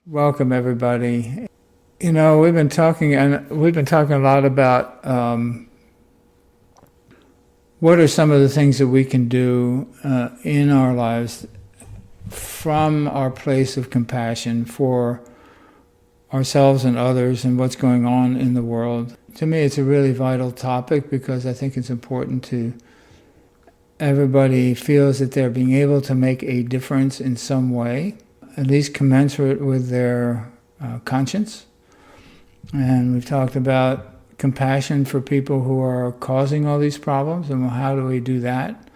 Welcome, everybody. We've been talking a lot about what are some of the things that we can do in our lives from our place of compassion for ourselves and others and what's going on in the world. To me, it's a really vital topic because I think it's important to everybody feels that they're being able to make a difference in some way, at least commensurate with their conscience. And we've talked about compassion for people who are causing all these problems, and how do we do that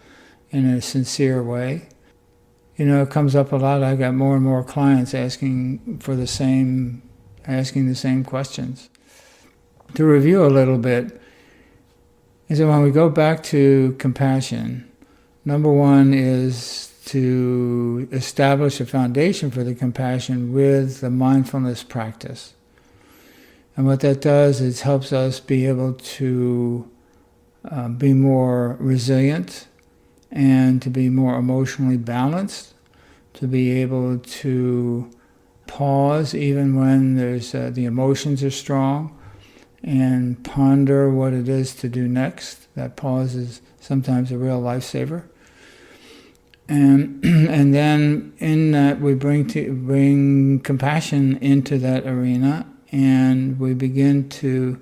in a sincere way. It comes up a lot. I got more and more clients asking the same questions. To review a little bit, is that when we go back to compassion, number one is to establish a foundation for the compassion with the mindfulness practice. And what that does is helps us be able to be more resilient and to be more emotionally balanced, to be able to pause even when there's the emotions are strong and ponder what it is to do next. That pause is sometimes a real lifesaver. And then in that we bring compassion into that arena, and we begin to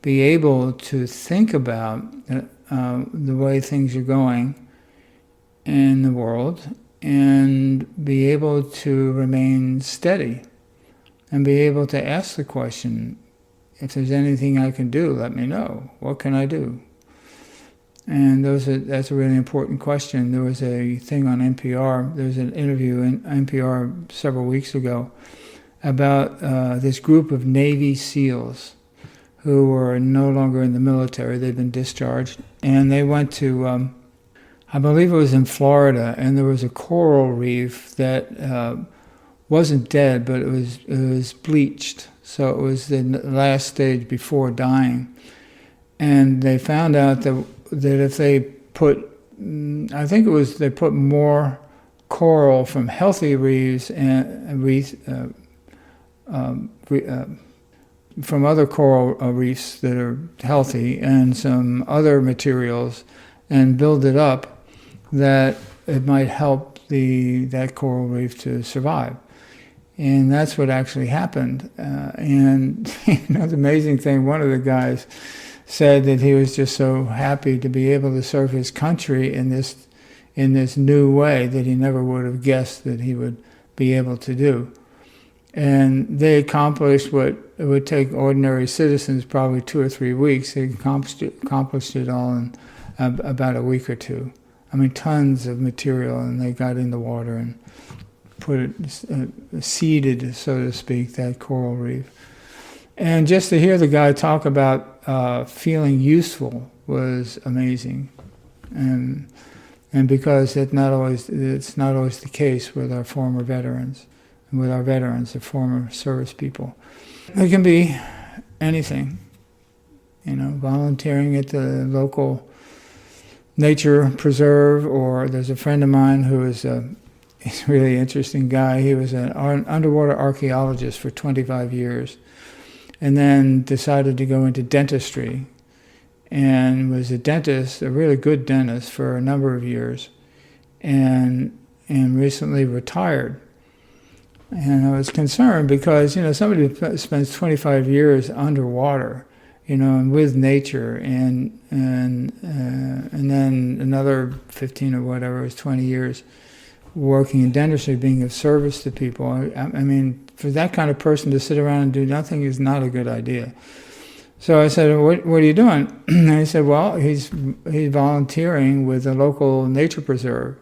be able to think about the way things are going in the world, and be able to remain steady, and be able to ask the question, if there's anything I can do, let me know. What can I do? And that's a really important question. There was a thing on NPR, there was an interview in NPR several weeks ago about this group of Navy SEALs who were no longer in the military. They'd been discharged. And they went to, I believe it was in Florida, and there was a coral reef that wasn't dead, but it was bleached. So it was the last stage before dying. And they found out that if they put, they put more coral from healthy reefs and from other coral reefs that are healthy and some other materials, and build it up, that it might help that coral reef to survive. And that's what actually happened. And the amazing thing, one of the guys said that he was just so happy to be able to serve his country in this new way that he never would have guessed that he would be able to do. And they accomplished what it would take ordinary citizens probably 2 or 3 weeks. They accomplished it all in about a week or two. I mean, tons of material, and they got in the water and put it, seeded, so to speak, that coral reef. And just to hear the guy talk about feeling useful was amazing, and because it's not always the case with our former veterans, and with our veterans, the former service people. It can be anything, volunteering at the local nature preserve, or there's a friend of mine who is he's a really interesting guy. He was an underwater archaeologist for 25 years. And then decided to go into dentistry, and was a dentist, a really good dentist, for a number of years, and recently retired. And I was concerned because somebody who spends 25 years underwater, and with nature, and then another 15 or whatever, it was 20 years working in dentistry, being of service to people. I mean, for that kind of person to sit around and do nothing is not a good idea. So I said, what are you doing? And he said, well, he's volunteering with a local nature preserve,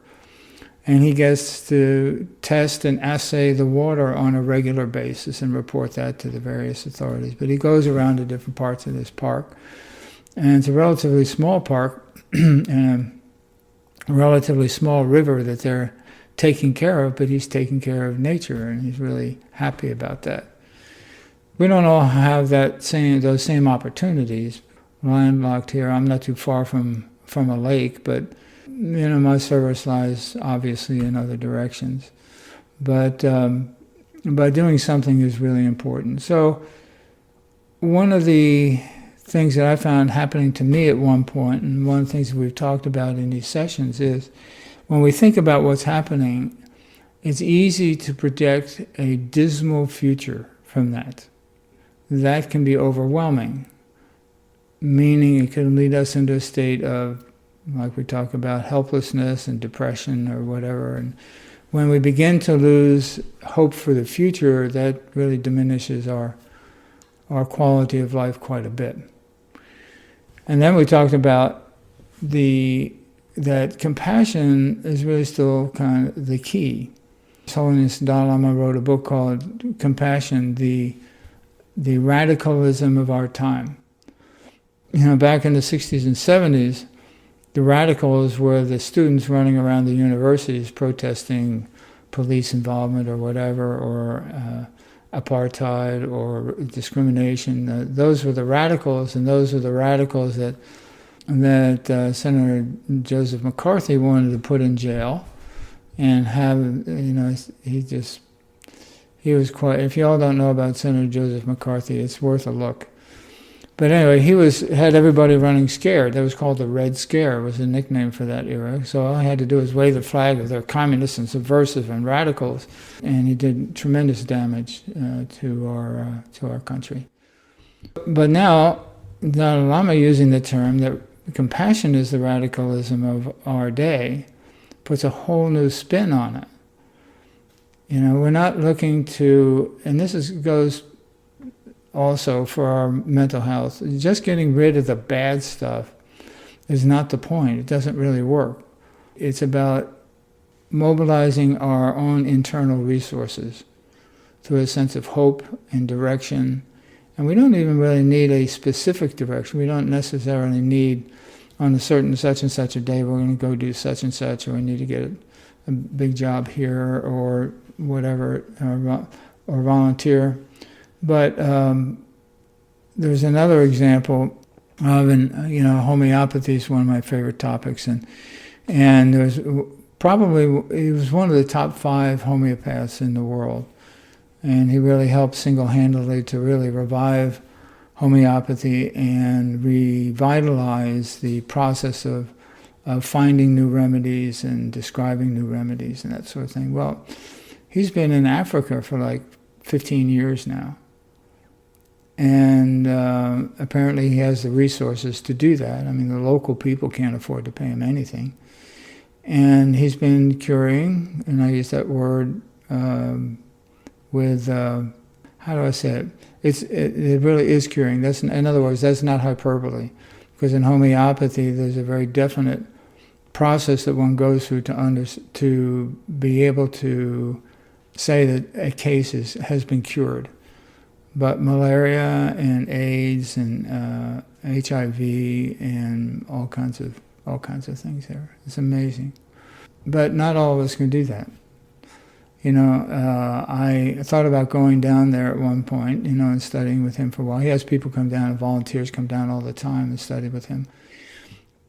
and he gets to test and assay the water on a regular basis and report that to the various authorities. But he goes around to different parts of this park, and it's a relatively small park and a relatively small river that they're taking care of, but he's taking care of nature, and he's really happy about that. We don't all have those same opportunities. Landlocked here, I'm not too far from a lake, but my service lies obviously in other directions. But by doing something is really important. So one of the things that I found happening to me at one point, and one of the things that we've talked about in these sessions, is when we think about what's happening, it's easy to project a dismal future from that. That can be overwhelming, meaning it can lead us into a state of, like we talk about, helplessness and depression or whatever. And when we begin to lose hope for the future, that really diminishes our quality of life quite a bit. And then we talked about that compassion is really still kind of the key. His Holiness Dalai Lama wrote a book called Compassion, the radicalism of our time. Back in the 60s and 70s, the radicals were the students running around the universities protesting police involvement or whatever, or apartheid or discrimination. Those were the radicals, and those were the radicals that Senator Joseph McCarthy wanted to put in jail and have, he was quite, if you all don't know about Senator Joseph McCarthy, it's worth a look. But anyway, he had everybody running scared. That was called the Red Scare, was a nickname for that era. So all I had to do was wave the flag of their communists and subversive and radicals, and he did tremendous damage to our country. But now, Dalai Lama, using the term that compassion is the radicalism of our day, puts a whole new spin on it. We're not looking to, and this goes also for our mental health, just getting rid of the bad stuff is not the point. It doesn't really work. It's about mobilizing our own internal resources through a sense of hope and direction. And we don't even really need a specific direction. We don't necessarily need, on a certain such and such a day, we're going to go do such and such, or we need to get a big job here, or whatever, or volunteer. But there's another example of, homeopathy is one of my favorite topics, and there's he was one of the top 5 homeopaths in the world, and he really helped single-handedly to really revive homeopathy and revitalize the process of finding new remedies and describing new remedies and that sort of thing. Well, he's been in Africa for like 15 years now. And apparently he has the resources to do that. I mean, the local people can't afford to pay him anything. And he's been curing, and I use that word with, how do I say it? It really is curing. In other words, that's not hyperbole. Because in homeopathy, there's a very definite process that one goes through to be able to say that a case has been cured. But malaria and AIDS and HIV and all kinds of things there. It's amazing. But not all of us can do that. I thought about going down there at one point, and studying with him for a while. He has people come down, and volunteers come down all the time and study with him.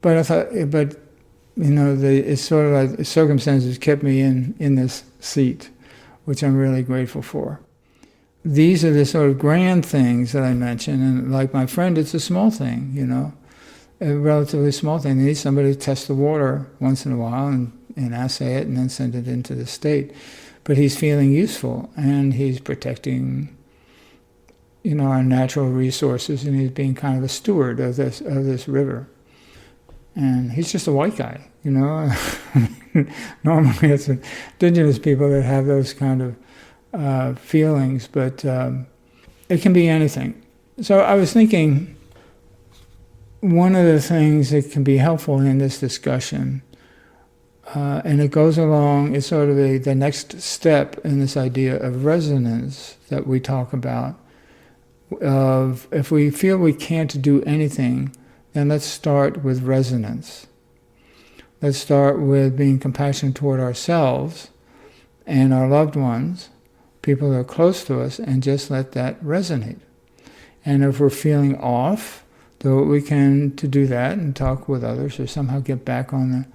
But I thought, it's sort of like circumstances kept me in this seat, which I'm really grateful for. These are the sort of grand things that I mentioned, and like my friend, it's a small thing, a relatively small thing. They need somebody to test the water once in a while and assay it and then send it into the state. But he's feeling useful, and he's protecting, our natural resources, and he's being kind of a steward of this river. And he's just a white guy, Normally it's indigenous people that have those kind of feelings, but it can be anything. So I was thinking, one of the things that can be helpful in this discussion, and it goes along, it's sort of the next step in this idea of resonance that we talk about, of if we feel we can't do anything, then let's start with resonance. Let's start with being compassionate toward ourselves and our loved ones, people that are close to us, and just let that resonate. And if we're feeling off, do what we can to do that and talk with others, or somehow get back on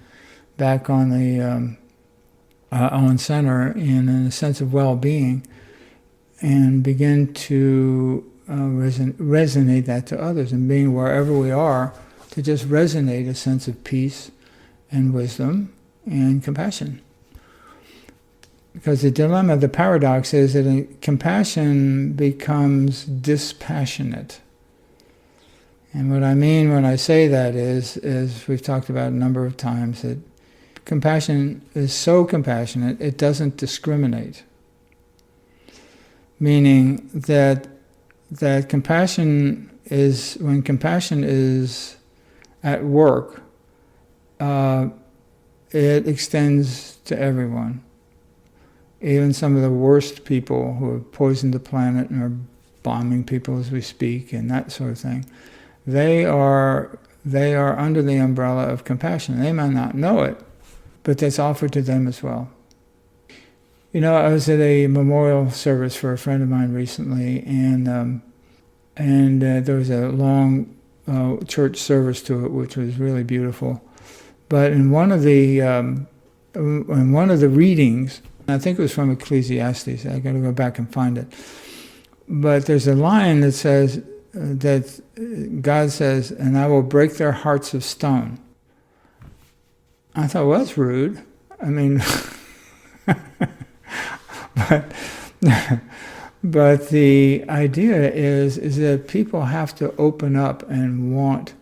center in a sense of well-being. and begin to resonate that to others, and being wherever we are, to just resonate a sense of peace and wisdom and compassion. Because the dilemma, the paradox is that compassion becomes dispassionate. And what I mean when I say that is we've talked about a number of times, that compassion is so compassionate, it doesn't discriminate. Meaning that compassion is, when compassion is at work, it extends to everyone. Even some of the worst people who have poisoned the planet and are bombing people as we speak and that sort of thing, they are under the umbrella of compassion. They might not know it, but that's offered to them as well. You know, I was at a memorial service for a friend of mine recently, and there was a long church service to it, which was really beautiful. But in one of the readings, I think it was from Ecclesiastes. I got to go back and find it. But there's a line that says that God says, "And I will break their hearts of stone." I thought, well, that's rude. I mean, but the idea is that people have to open up and want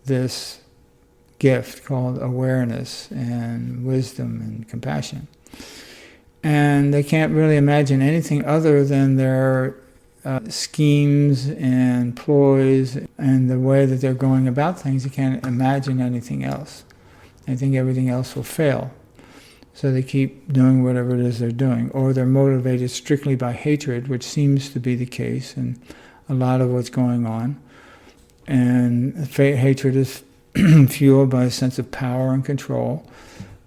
this gift called awareness and wisdom and compassion. And they can't really imagine anything other than their schemes and ploys and the way that they're going about things. They can't imagine anything else. They think everything else will fail. So they keep doing whatever it is they're doing. Or they're motivated strictly by hatred, which seems to be the case in a lot of what's going on. And hatred is fueled by a sense of power and control,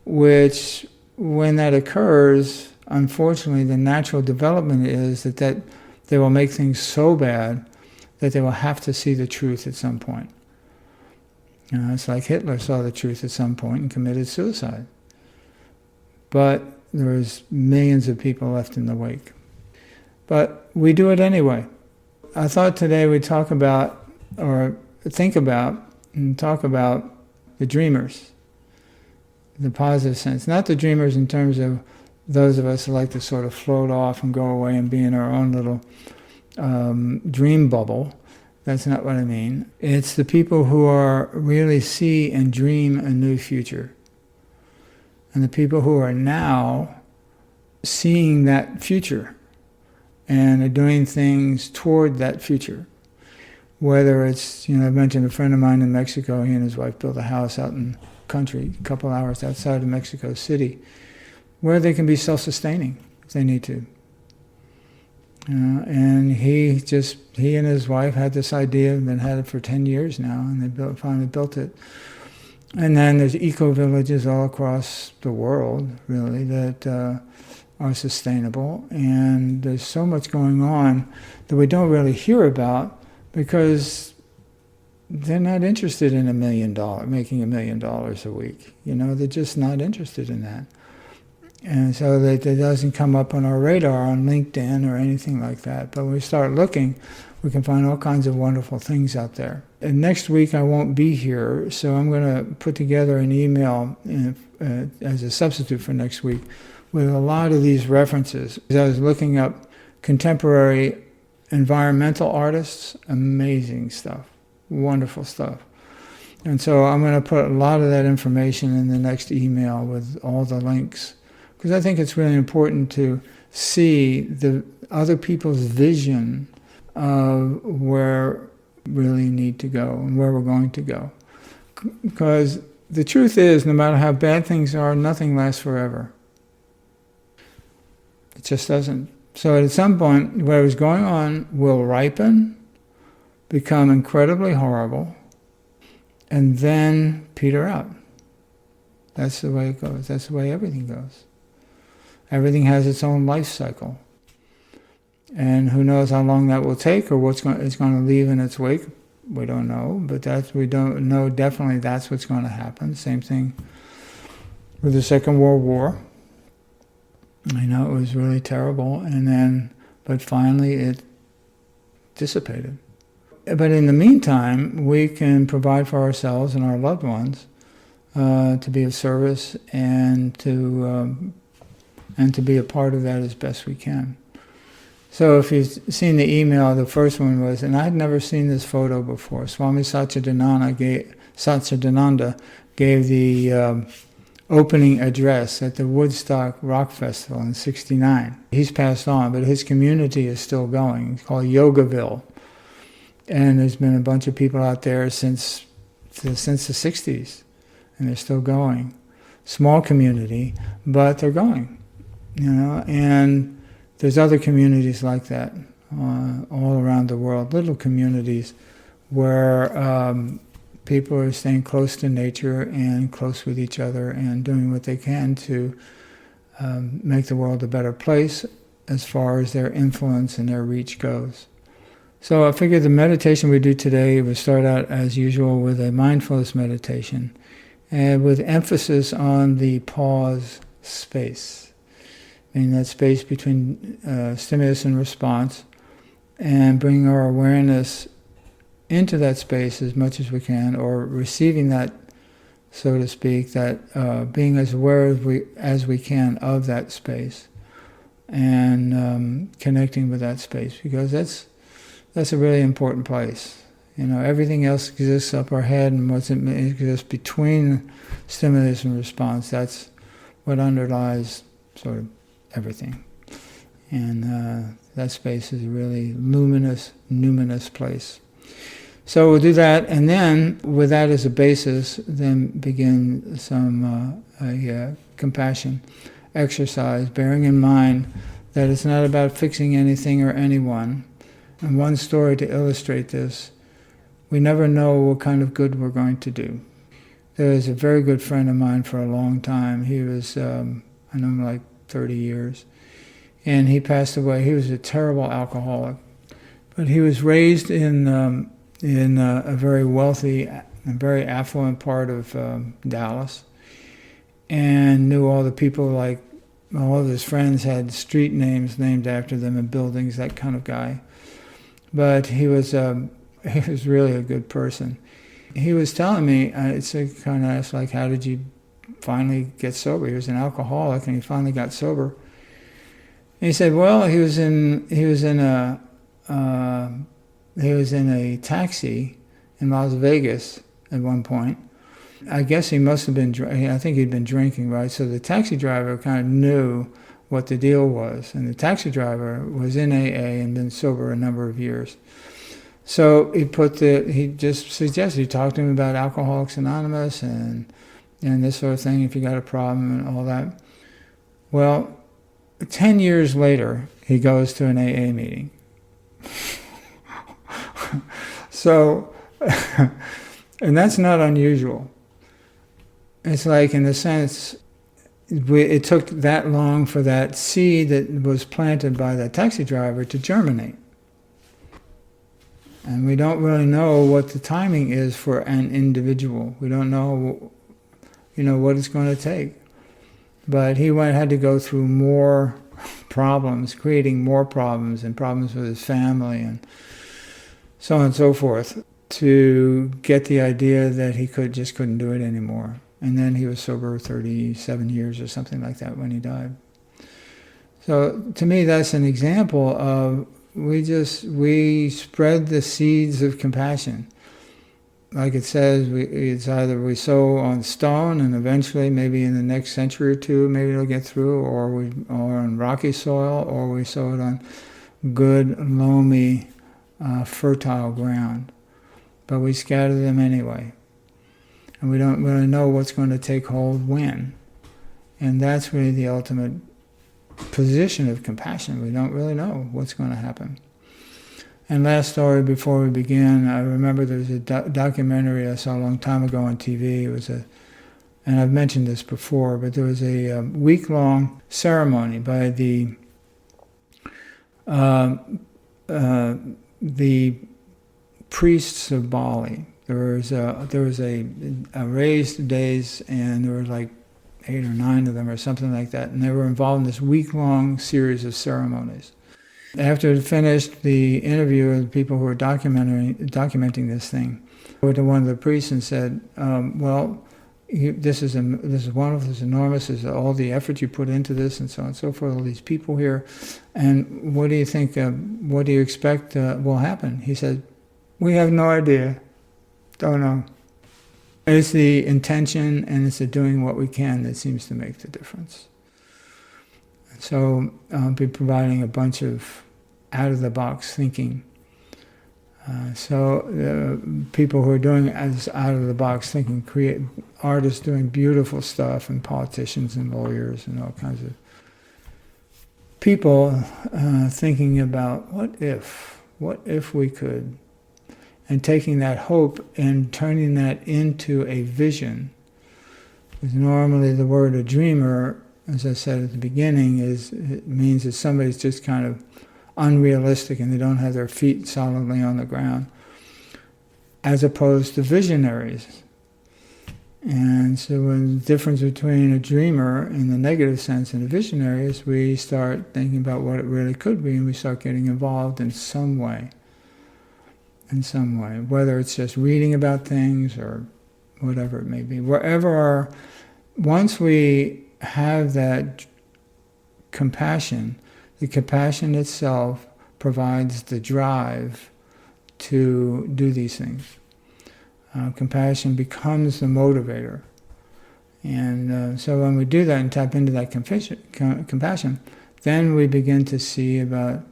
which, when that occurs, unfortunately, the natural development is that they will make things so bad that they will have to see the truth at some point. You know, it's like Hitler saw the truth at some point and committed suicide. But there was millions of people left in the wake. But we do it anyway. I thought today we'd talk about, or think about, and talk about the dreamers, the positive sense. Not the dreamers in terms of those of us who like to sort of float off and go away and be in our own little dream bubble. That's not what I mean. It's the people who are really see and dream a new future. And the people who are now seeing that future and are doing things toward that future. Whether it's, I mentioned a friend of mine in Mexico, he and his wife built a house out in the country, a couple hours outside of Mexico City, where they can be self-sustaining if they need to. And he and his wife had this idea, and had it for 10 years now, and they finally built it. And then there's eco-villages all across the world, really, that are sustainable. And there's so much going on that we don't really hear about because they're not interested in making $1 million a week. They're just not interested in that. And so that it doesn't come up on our radar on LinkedIn or anything like that. But when we start looking, we can find all kinds of wonderful things out there. And next week I won't be here, so I'm going to put together an email as a substitute for next week with a lot of these references. I was looking up contemporary environmental artists, amazing stuff, wonderful stuff. And so I'm going to put a lot of that information in the next email with all the links, because I think it's really important to see the other people's vision of where we really need to go and where we're going to go. Because the truth is, no matter how bad things are, nothing lasts forever. It just doesn't. So at some point, whatever's going on will ripen, become incredibly horrible, and then peter out. That's the way it goes. That's the way everything goes. Everything has its own life cycle. And who knows how long that will take or what's it's going to leave in its wake. We don't know, but we don't know definitely that's what's going to happen. Same thing with the Second World War. I know it was really terrible, but but finally it dissipated. But in the meantime, we can provide for ourselves and our loved ones to be of service and to be a part of that as best we can. So if you've seen the email, the first one was, and I had never seen this photo before, Swami Satchidananda gave the opening address at the Woodstock Rock Festival in '69. He's passed on, but his community is still going. It's called Yogaville. And there's been a bunch of people out there since the '60s, and they're still going. Small community, but they're going, and there's other communities like that all around the world, little communities where people are staying close to nature and close with each other and doing what they can to make the world a better place as far as their influence and their reach goes. So I figured the meditation we do today would start out as usual with a mindfulness meditation and with emphasis on the pause space. In that space between stimulus and response, and bringing our awareness into that space as much as we can, or receiving that, so to speak, that being as aware as we can of that space, and connecting with that space, because that's a really important place. Everything else exists up our head, and what exists between stimulus and response. That's what underlies sort of everything. And that space is a really luminous, numinous place. So we'll do that, and then with that as a basis, then begin some compassion exercise, bearing in mind that it's not about fixing anything or anyone. And one story to illustrate this: we never know what kind of good we're going to do. There was a very good friend of mine for a long time. He was, I know him like 30 years, and he passed away. He was a terrible alcoholic, but he was raised in a very wealthy and very affluent part of Dallas, and knew all the people. Like all of his friends had street names named after them and buildings, that kind of guy. But he was really a good person. He was telling me, it's a kind of asked, like, how did you finally get sober? He was an alcoholic, and he finally got sober. And he said, well, he was in a taxi in Las Vegas at one point. I guess he must have been. I think he'd been drinking, right? So the taxi driver kind of knew what the deal was, and the taxi driver was in AA and been sober a number of years. So he just suggested you talk to him about Alcoholics Anonymous and this sort of thing, if you got a problem and all that. Well, 10 years later, he goes to an AA meeting. So, and that's not unusual. It's like, in a sense, it took that long for that seed that was planted by that taxi driver to germinate. And we don't really know what the timing is for an individual. We don't know, what it's going to take. But he had to go through more problems, creating more problems, and problems with his family, and so on and so forth, to get the idea that he just couldn't do it anymore. And then he was sober 37 years or something like that when he died. So to me, that's an example of we spread the seeds of compassion. Like it says, it's either we sow on stone, and eventually, maybe in the next century or two, maybe it'll get through, or on rocky soil, or we sow it on good, loamy, fertile ground. But we scatter them anyway. And we don't really know what's going to take hold when. And that's really the ultimate position of compassion. We don't really know what's going to happen. And last story before we begin, I remember there was a documentary I saw a long time ago on TV. It was and I've mentioned this before, but there was a week-long ceremony by the priests of Bali. There was a raised days, and there were like 8 or 9 of them or something like that, and they were involved in this week-long series of ceremonies. After it finished the interview of the people who were documenting this thing, I went to one of the priests and said, well, this is wonderful, this is enormous, this is all the effort you put into this and so on and so forth, all these people here, and what do you think, what do you expect will happen? He said, we have no idea, don't know. It's the intention and it's the doing what we can that seems to make the difference. So I'll be providing a bunch of out-of-the-box thinking. People who are doing as out-of-the-box thinking, artists doing beautiful stuff, and politicians and lawyers and all kinds of people thinking about what if we could, and taking that hope and turning that into a vision. Because normally the word a dreamer, as I said at the beginning, it means that somebody's just kind of unrealistic and they don't have their feet solidly on the ground, as opposed to visionaries. And so the difference between a dreamer in the negative sense and a visionary is we start thinking about what it really could be, and we start getting involved in some way, whether it's just reading about things or whatever it may be. Once we have that compassion, the compassion itself provides the drive to do these things. Compassion becomes the motivator. And so when we do that and tap into that compassion, then we begin to see about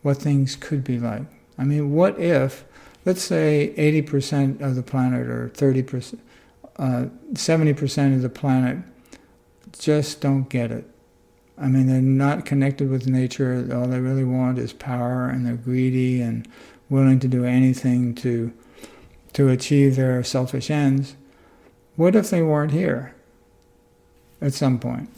what things could be like. I mean, what if, let's say 80% of the planet or 30%, 70% of the planet just don't get it. I mean, they're not connected with nature. All they really want is power, and they're greedy and willing to do anything to achieve their selfish ends. What if they weren't here at some point?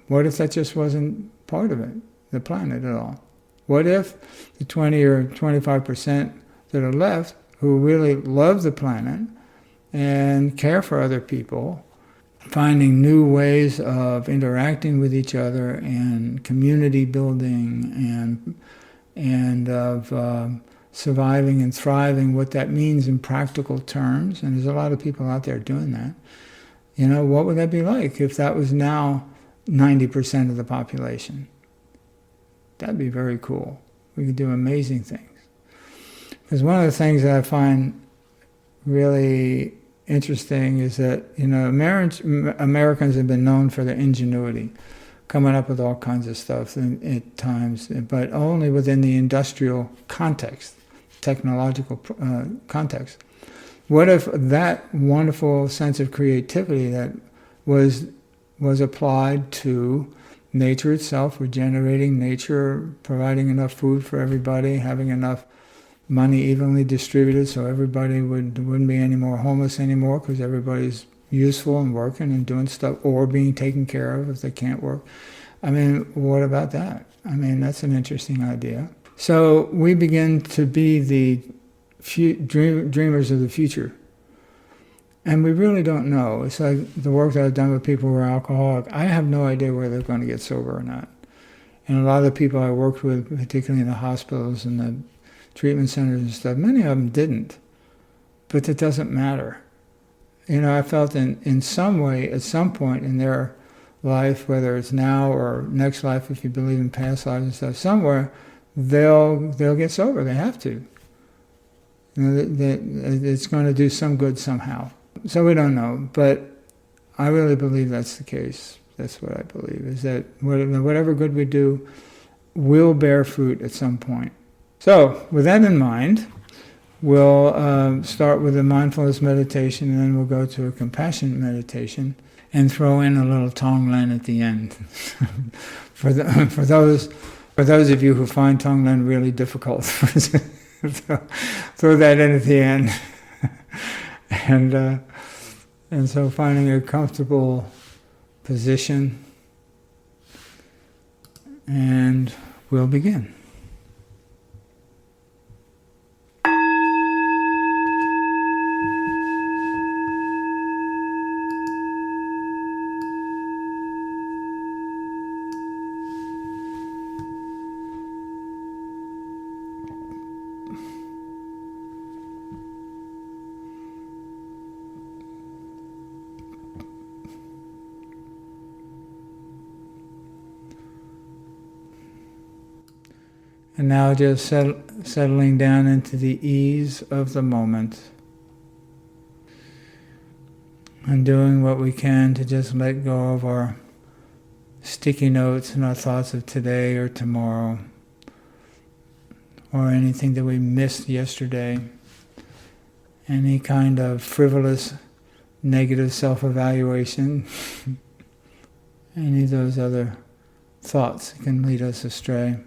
What if that just wasn't part of it, the planet at all? What if the 20 or 25% that are left who really love the planet and care for other people, finding new ways of interacting with each other and community building and of surviving and thriving, what that means in practical terms, and there's a lot of people out there doing that. You know, what would that be like if that was now 90% of the population? That'd be very cool. We could do amazing things. Because one of the things that I find really interesting is that, you know, Americans have been known for their ingenuity, coming up with all kinds of stuff at times, but only within the industrial context, technological context. What if that wonderful sense of creativity that was applied to nature itself, regenerating nature, providing enough food for everybody, having enough money evenly distributed so everybody wouldn't be any more homeless anymore because everybody's useful and working and doing stuff, or being taken care of if they can't work. I mean, what about that? I mean, that's an interesting idea. So we begin to be the dreamers of the future. And we really don't know. It's like the work that I've done with people who are alcoholic. I have no idea whether they're going to get sober or not. And a lot of the people I worked with, particularly in the hospitals and the treatment centers and stuff, many of them didn't. But it doesn't matter. You know, I felt in some way, at some point in their life, whether it's now or next life, if you believe in past lives and stuff, somewhere they'll get sober. They have to. You know, it's going to do some good somehow. So we don't know, but I really believe that's the case. That's what I believe, is that whatever good we do will bear fruit at some point. So with that in mind, we'll start with a mindfulness meditation, and then we'll go to a compassion meditation, and throw in a little Tonglen at the end. for those of you who find Tonglen really difficult, throw that in at the end. And so finding a comfortable position, and we'll begin. And now just settling down into the ease of the moment. And doing what we can to just let go of our sticky notes and our thoughts of today or tomorrow, or anything that we missed yesterday, any kind of frivolous negative self-evaluation, any of those other thoughts that can lead us astray.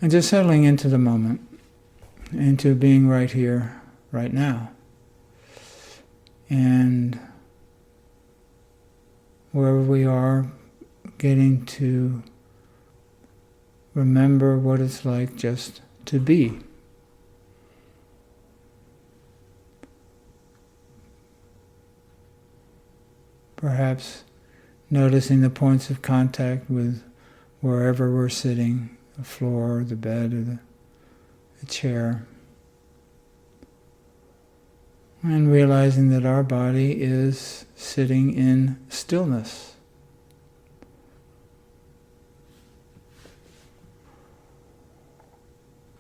And just settling into the moment, into being right here, right now. And wherever we are, getting to remember what it's like just to be. Perhaps noticing the points of contact with wherever we're sitting, the floor, the bed, or the chair. And realizing that our body is sitting in stillness.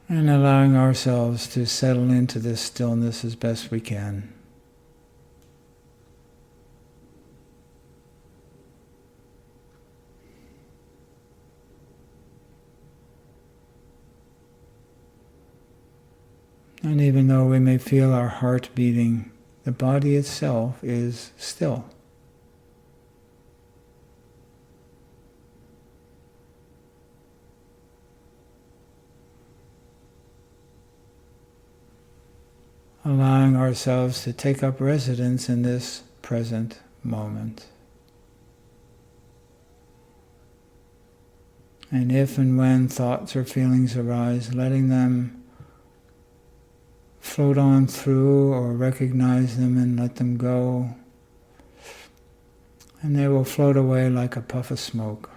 And allowing ourselves to settle into this stillness as best we can. And even though we may feel our heart beating, the body itself is still. Allowing ourselves to take up residence in this present moment. And if and when thoughts or feelings arise, letting them float on through, or recognize them and let them go. And they will float away like a puff of smoke.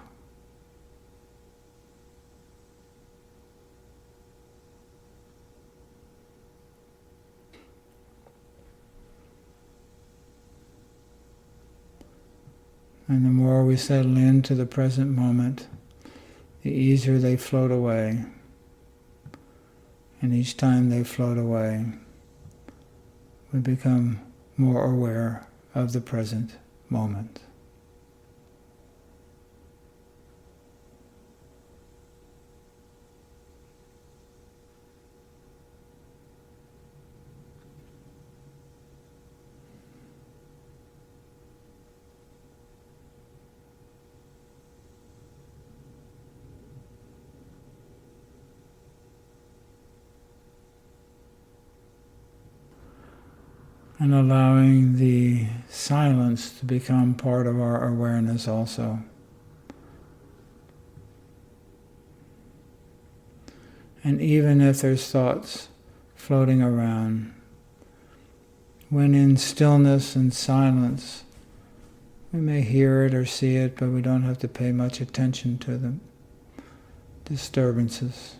And the more we settle into the present moment, the easier they float away. And each time they float away, we become more aware of the present moment. And allowing the silence to become part of our awareness also. And even if there's thoughts floating around, when in stillness and silence, we may hear it or see it, but we don't have to pay much attention to the disturbances.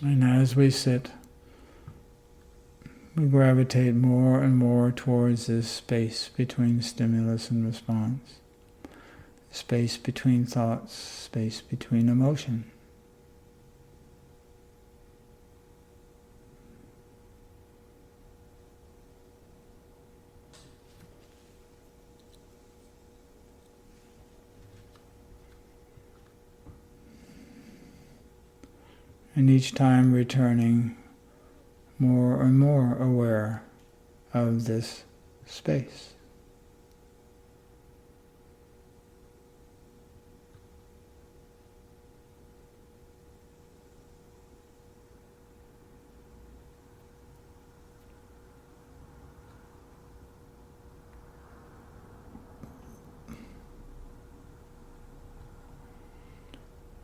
And as we sit, we gravitate more and more towards this space between stimulus and response, space between thoughts, space between emotion. And each time returning more and more aware of this space.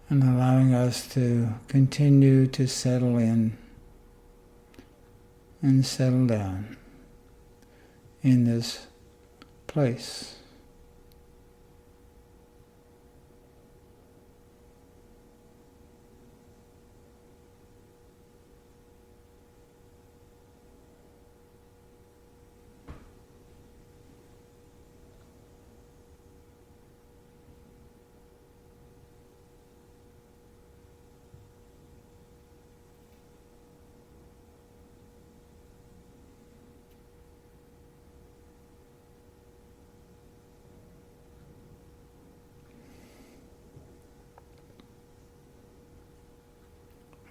And allowing us to continue to settle in and settle down in this place.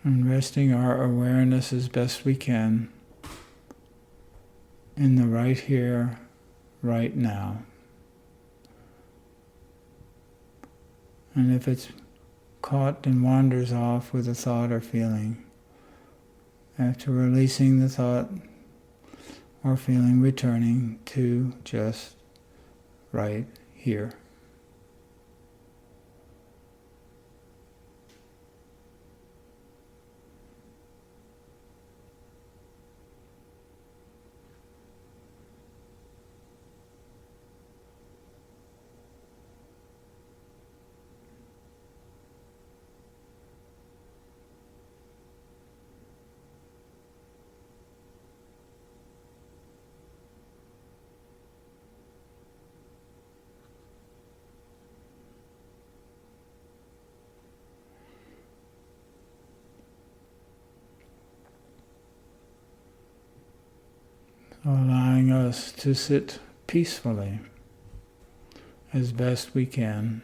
And resting our awareness as best we can in the right here, right now. And if it's caught and wanders off with a thought or feeling, after releasing the thought or feeling, returning to just right here. Allowing us to sit peacefully as best we can.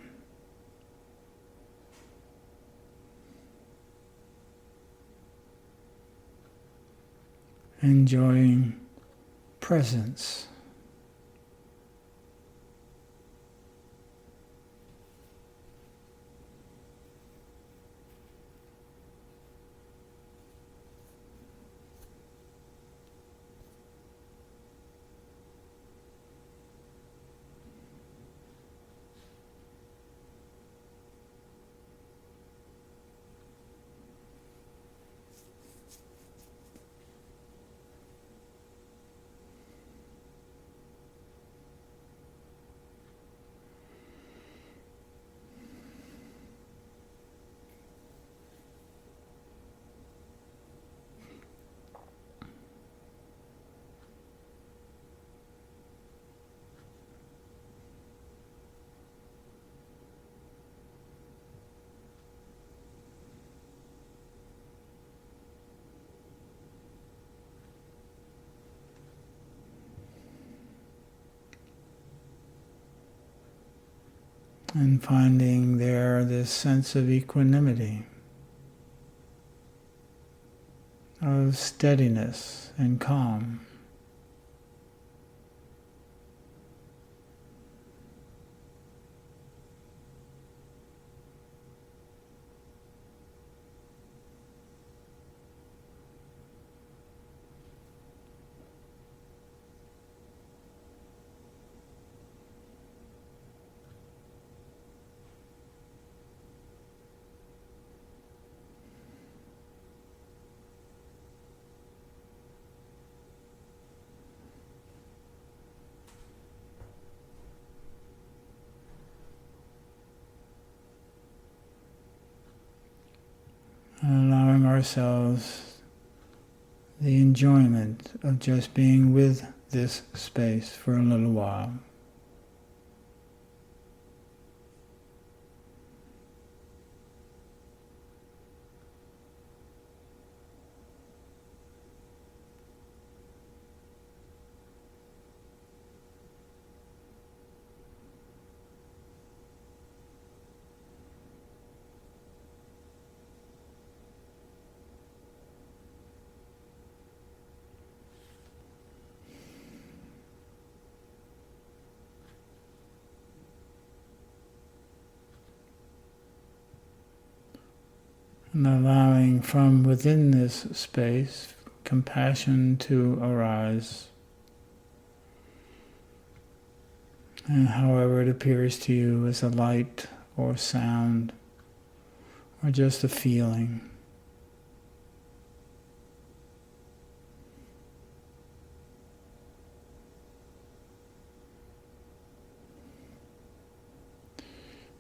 Enjoying presence. And finding there this sense of equanimity, of steadiness and calm. And allowing ourselves the enjoyment of just being with this space for a little while. And allowing from within this space compassion to arise. And however it appears to you as a light or sound or just a feeling.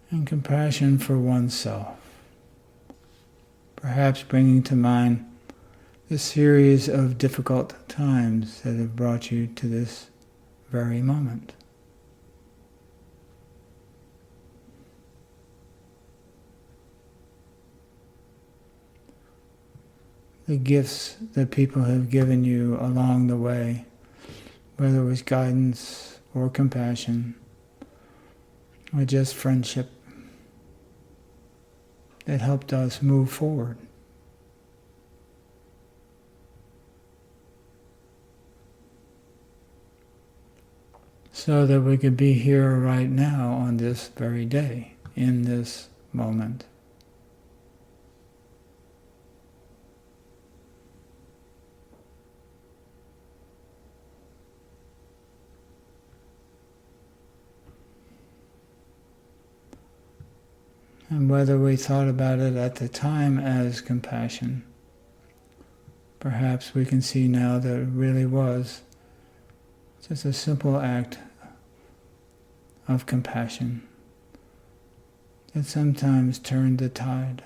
and compassion for oneself. Perhaps bringing to mind the series of difficult times that have brought you to this very moment. The gifts that people have given you along the way, whether it was guidance or compassion or just friendship, that helped us move forward. So that we could be here right now on this very day, in this moment. And whether we thought about it at the time as compassion, perhaps we can see now that it really was just a simple act of compassion that sometimes turned the tide.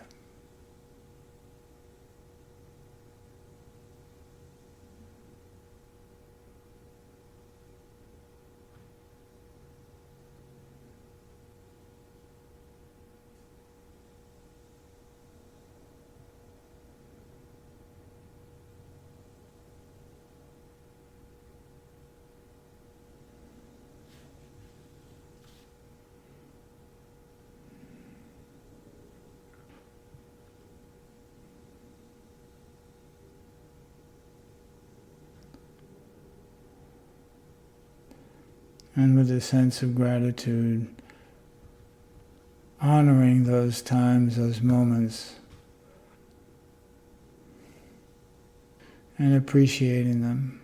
And with a sense of gratitude, honoring those times, those moments, and appreciating them.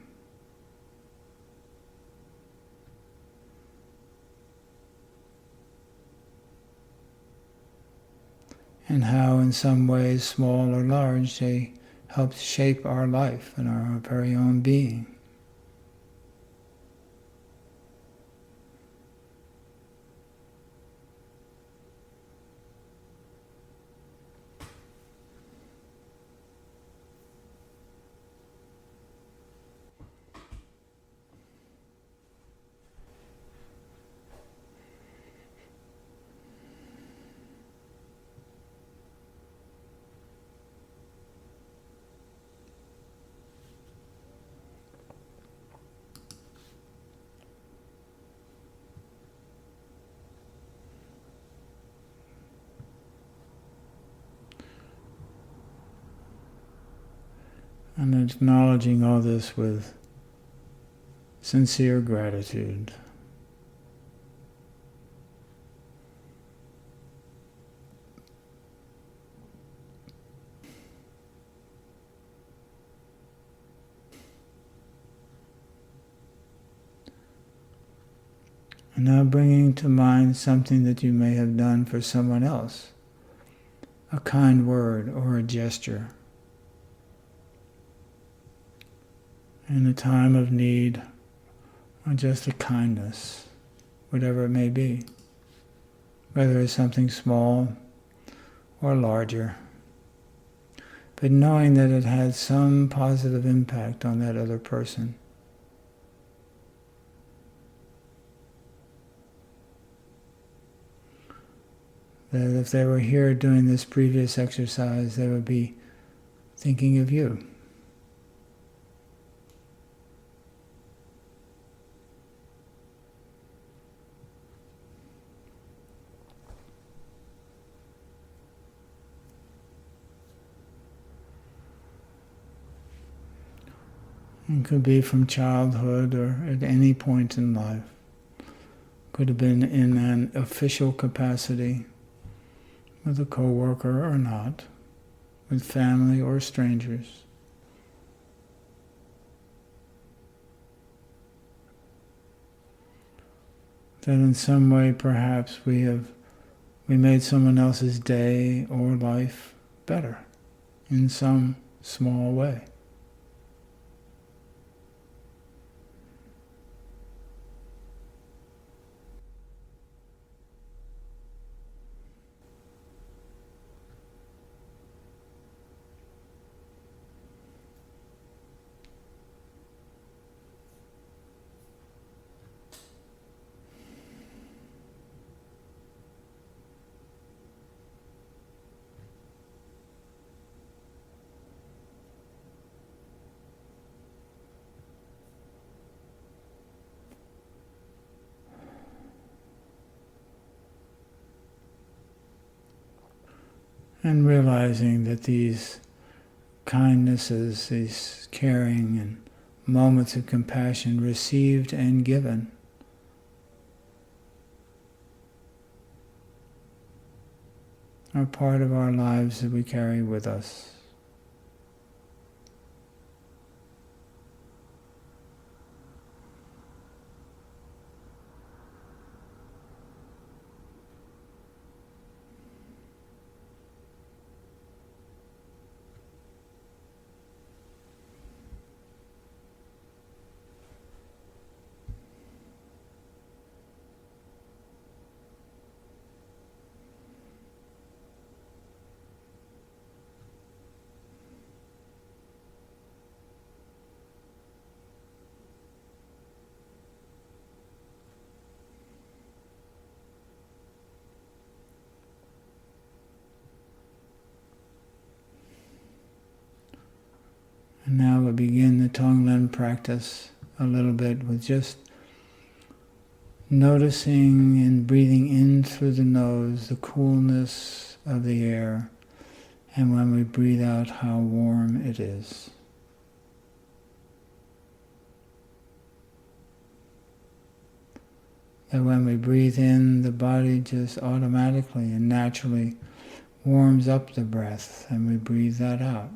And how in some ways, small or large, they help shape our life and our very own being. And acknowledging all this with sincere gratitude. And now bringing to mind something that you may have done for someone else, a kind word or a gesture, in a time of need, or just a kindness, whatever it may be, whether it's something small or larger, but knowing that it had some positive impact on that other person. That if they were here doing this previous exercise, they would be thinking of you. It could be from childhood or at any point in life. Could have been in an official capacity with a coworker or not, with family or strangers. That in some way perhaps we made someone else's day or life better in some small way. And realizing that these kindnesses, these caring and moments of compassion received and given are part of our lives that we carry with us. And now we begin the Tonglen practice a little bit with just noticing and breathing in through the nose the coolness of the air, and when we breathe out, how warm it is. That when we breathe in, the body just automatically and naturally warms up the breath, and we breathe that out.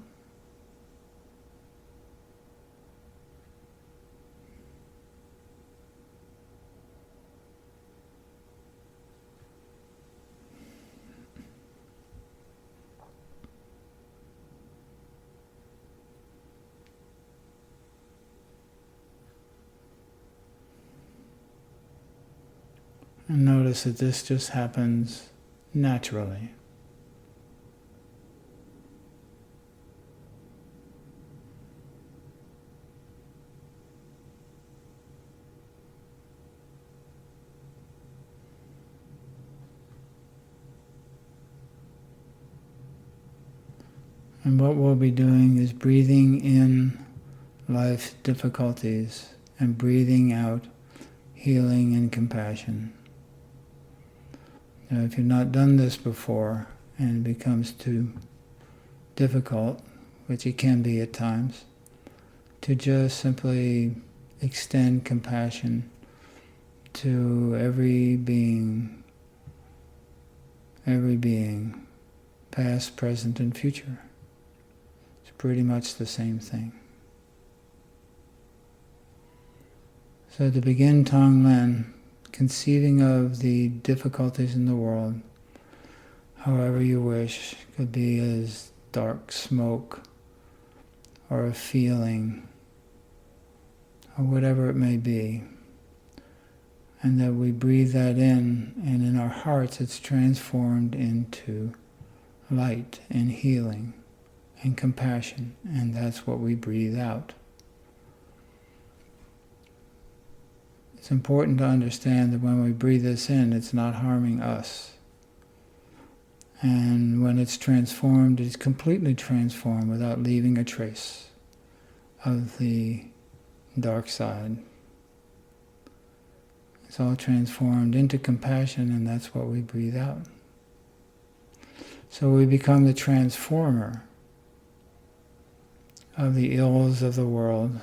And notice that this just happens naturally. And what we'll be doing is breathing in life's difficulties and breathing out healing and compassion. Now, if you've not done this before and it becomes too difficult, which it can be at times, to just simply extend compassion to every being, past, present, and future. It's pretty much the same thing. So to begin Tonglen, conceiving of the difficulties in the world, however you wish, could be as dark smoke or a feeling or whatever it may be, and that we breathe that in, and in our hearts it's transformed into light and healing and compassion, and that's what we breathe out. It's important to understand that when we breathe this in, it's not harming us. And when it's transformed, it's completely transformed without leaving a trace of the dark side. It's all transformed into compassion, and that's what we breathe out. So we become the transformer of the ills of the world,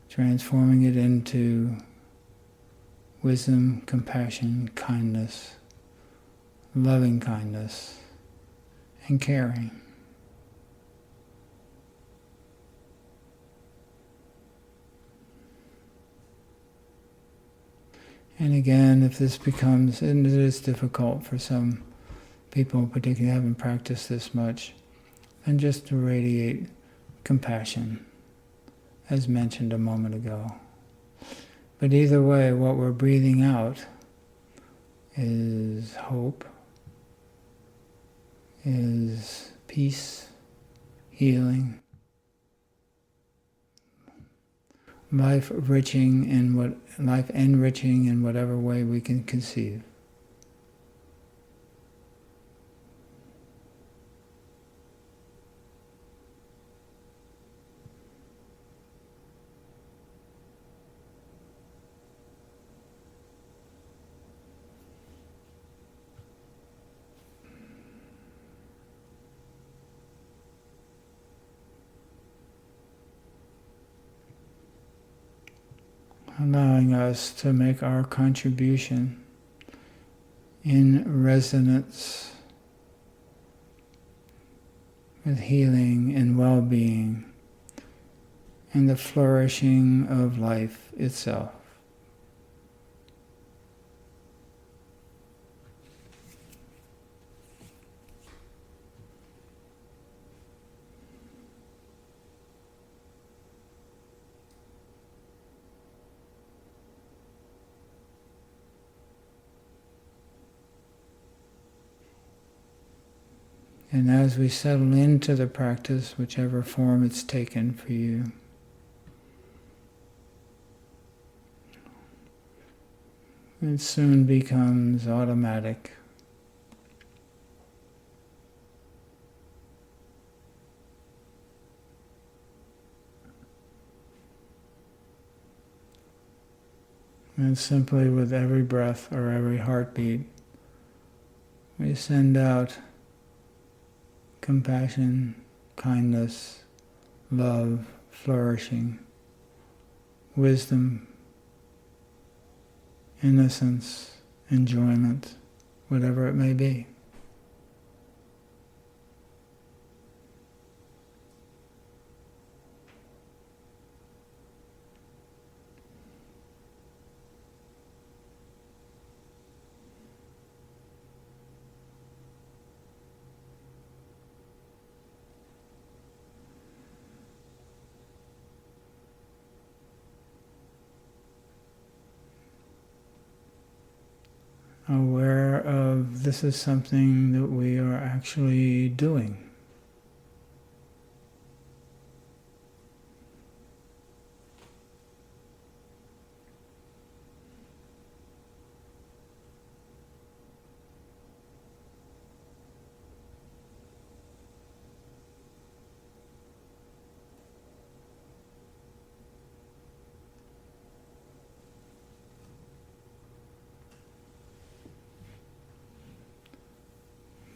transforming it into wisdom, compassion, kindness, loving kindness, and caring. And again, if this becomes, and it is difficult for some people, particularly haven't practiced this much, then just to radiate compassion, as mentioned a moment ago. But either way, what we're breathing out is hope, is peace, healing, life enriching in whatever way we can conceive. allowing us to make our contribution in resonance with healing and well-being and the flourishing of life itself. And as we settle into the practice, whichever form it's taken for you, it soon becomes automatic. And simply with every breath or every heartbeat, we send out compassion, kindness, love, flourishing, wisdom, innocence, enjoyment, whatever it may be. Aware of this is something that we are actually doing.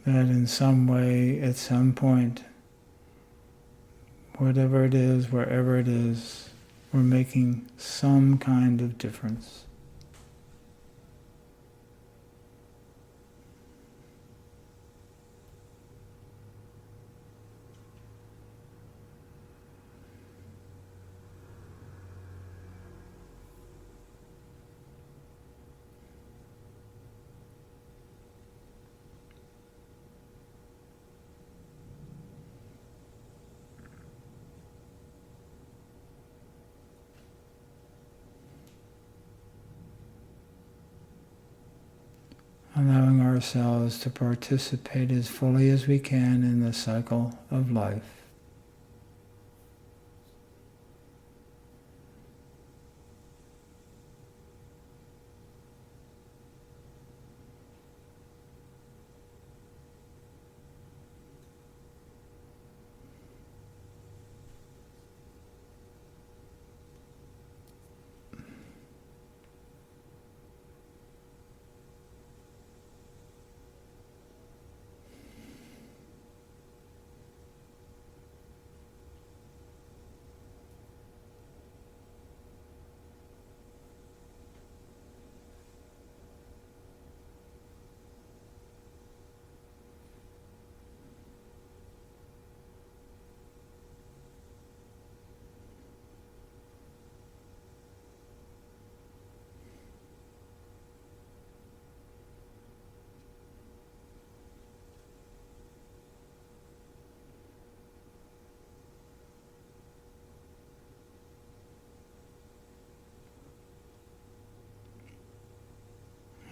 That in some way, at some point, whatever it is, wherever it is, we're making some kind of difference. Allowing ourselves to participate as fully as we can in the cycle of life.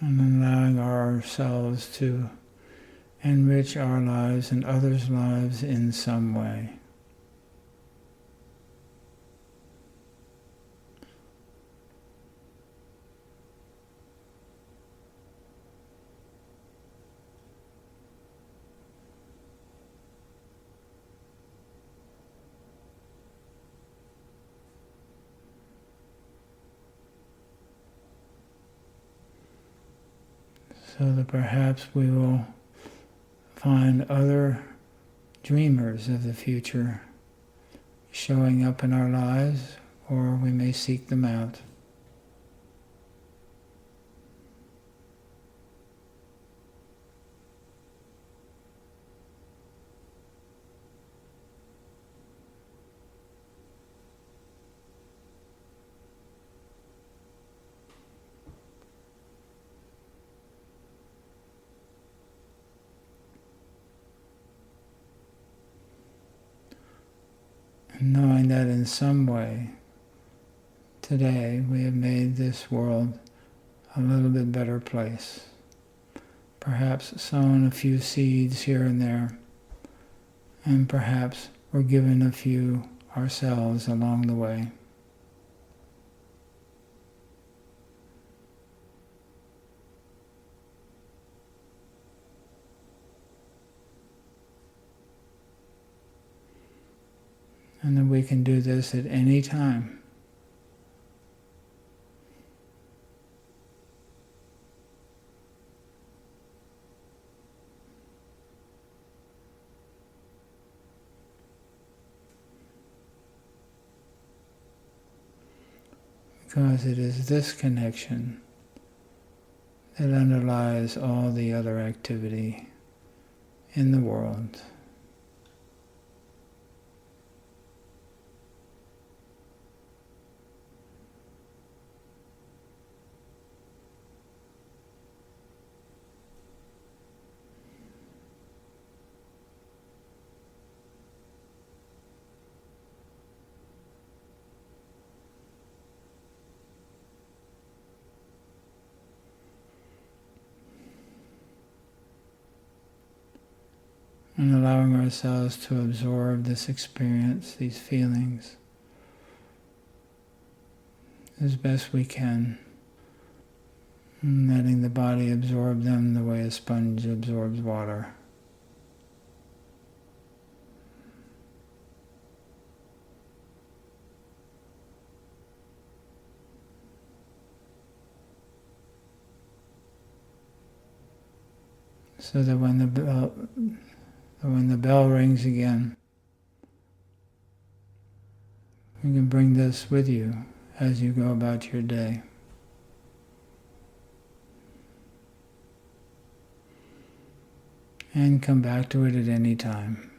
And allowing ourselves to enrich our lives and others' lives in some way. So that perhaps we will find other dreamers of the future showing up in our lives, or we may seek them out. knowing that in some way today we have made this world a little bit better place. Perhaps sown a few seeds here and there, and perhaps we're given a few ourselves along the way. And then we can do this at any time. Because it is this connection that underlies all the other activity in the world. And allowing ourselves to absorb this experience, these feelings, as best we can. And letting the body absorb them the way a sponge absorbs water. So that when the bell rings again, you can bring this with you as you go about your day. And come back to it at any time.